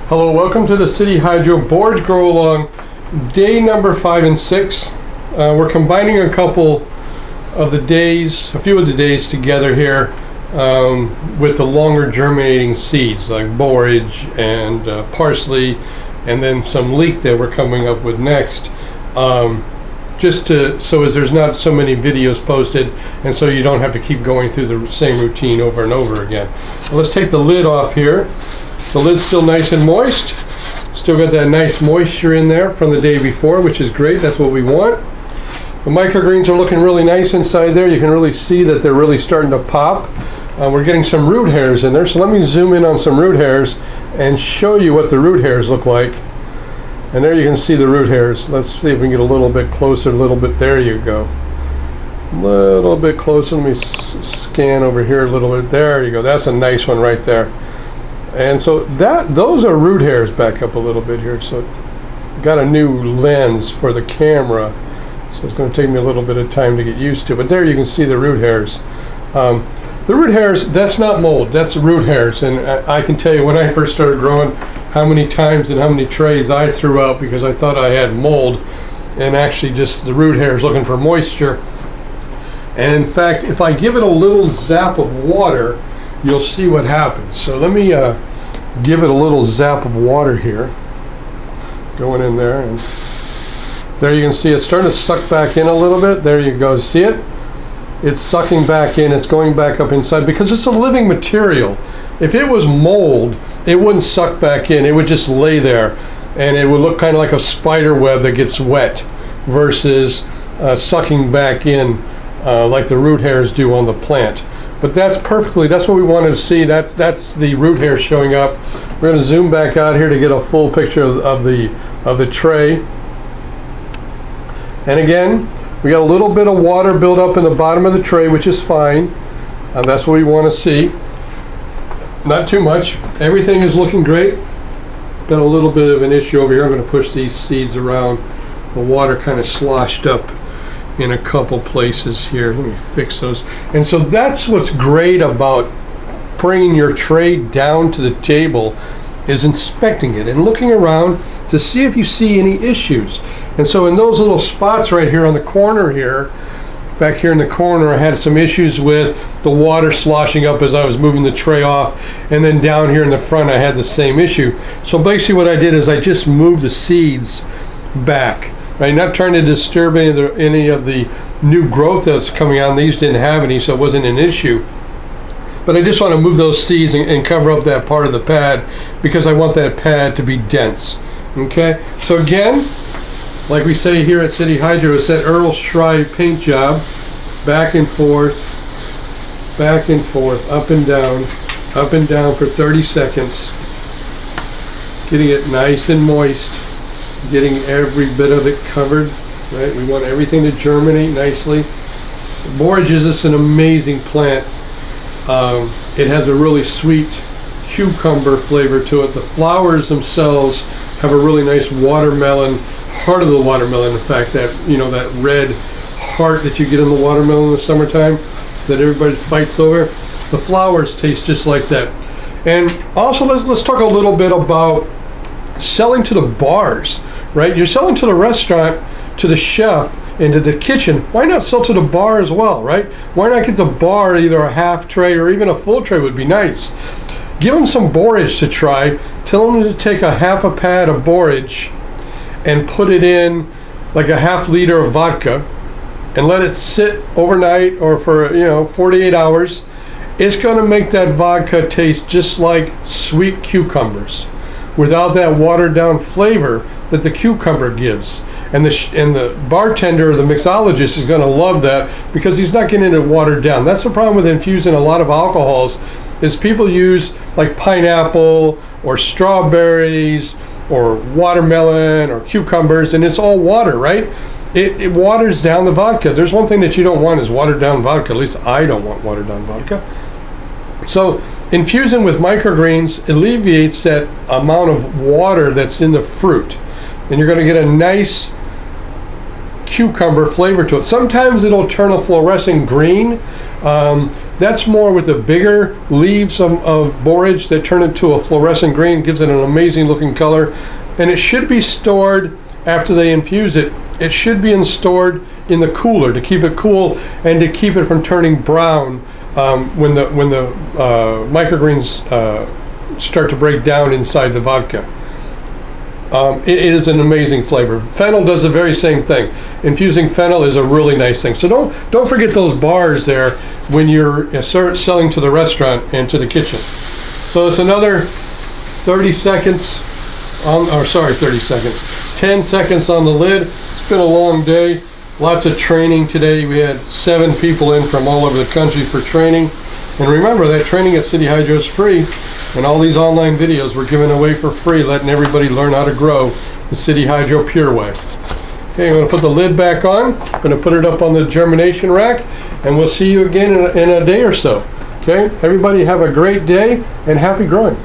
Hello, welcome to the City Hydro Borage Grow-A-Long, day number 5 and 6. We're combining a couple of the days, a few of the days together here with the longer germinating seeds like borage and parsley, and then some leek that we're coming up with next. So as there's not so many videos posted, and so you don't have to keep going through the same routine over and over again. Well, let's take the lid off here. The lid's still nice and moist. Still got that nice moisture in there from the day before, which is great. That's what we want. The microgreens are looking really nice inside there. You can really see that they're really starting to pop. We're getting some root hairs in there, so let me zoom in on some root hairs and show you what the root hairs look like. And there you can see the root hairs. Let's see if we can get a little bit closer, a little bit. There you go. A little bit closer. Let me scan over here a little bit. There you go. That's a nice one right there. And so those are root hairs. Back up a little bit here. So got a new lens for the camera, so it's going to take me a little bit of time to get used to. But there you can see the root hairs. The root hairs, that's not mold, that's root hairs. And I can tell you, when I first started growing, how many times and how many trays I threw out because I thought I had mold, and actually just the root hairs looking for moisture. And in fact, if I give it a little zap of water, you'll see what happens. So let me give it a little zap of water here. Going in there, and there you can see it's starting to suck back in a little bit. There you go, see it? It's sucking back in, it's going back up inside because it's a living material. If it was mold, it wouldn't suck back in, it would just lay there, and it would look kind of like a spider web that gets wet versus sucking back in like the root hairs do on the plant. But that's what we wanted to see. That's the root hair showing up. We're going to zoom back out here to get a full picture of the tray. And again, we got a little bit of water built up in the bottom of the tray, which is fine. And that's what we want to see. Not too much. Everything is looking great. Got a little bit of an issue over here. I'm going to push these seeds around. The water kind of sloshed up in a couple places here. Let me fix those. And so that's what's great about bringing your tray down to the table, is inspecting it and looking around to see if you see any issues. And so in those little spots right here on the corner here, back here in the corner, I had some issues with the water sloshing up as I was moving the tray off, and then down here in the front I had the same issue. So basically what I did is I just moved the seeds back. Right, not trying to disturb any of the new growth that's coming on. These didn't have any, so it wasn't an issue. But I just want to move those seeds and cover up that part of the pad because I want that pad to be dense. Okay, so again, like we say here at City Hydro, it's that Earl Schrei paint job. Back and forth, up and down for 30 seconds. Getting it nice and moist. Getting every bit of it covered, right? We want everything to germinate nicely. Borage is just an amazing plant. It has a really sweet cucumber flavor to it. The flowers themselves have a really nice watermelon, heart of the watermelon. In fact, that that red heart that you get in the watermelon in the summertime that everybody fights over. The flowers taste just like that. And also, let's talk a little bit about selling to the bars. Right? You're selling to the restaurant, to the chef, and to the kitchen. Why not sell to the bar as well, right? Why not get the bar either a half tray or even a full tray would be nice. Give them some borage to try. Tell them to take a half a pad of borage and put it in like a half liter of vodka and let it sit overnight or for 48 hours. It's going to make that vodka taste just like sweet cucumbers without that watered down flavor that the cucumber gives. And the bartender or the mixologist is going to love that because he's not getting it watered down. That's the problem with infusing a lot of alcohols, is people use like pineapple or strawberries or watermelon or cucumbers, and it's all water, right? It waters down the vodka. There's one thing that you don't want is watered down vodka. At least I don't want watered down vodka. So infusing with microgreens alleviates that amount of water that's in the fruit. And you're going to get a nice cucumber flavor to it. Sometimes it'll turn a fluorescent green, That's more with the bigger leaves of borage that turn into a fluorescent green, gives it an amazing looking color. And it should be stored after they infuse it. It should be stored in the cooler to keep it cool and to keep it from turning brown when the microgreens start to break down inside the vodka. It is an amazing flavor. Fennel does the very same thing. Infusing fennel is a really nice thing. So don't forget those bars there when you're selling to the restaurant and to the kitchen. So it's another 30 seconds on, or sorry, 30 seconds. 10 seconds on the lid. It's been a long day. Lots of training today. We had 7 people in from all over the country for training. And remember that training at City Hydro is free. And all these online videos we're giving away for free, letting everybody learn how to grow the City Hydro Pure Way. Okay, I'm going to put the lid back on. I'm going to put it up on the germination rack, and we'll see you again in a day or so. Okay, everybody have a great day and happy growing.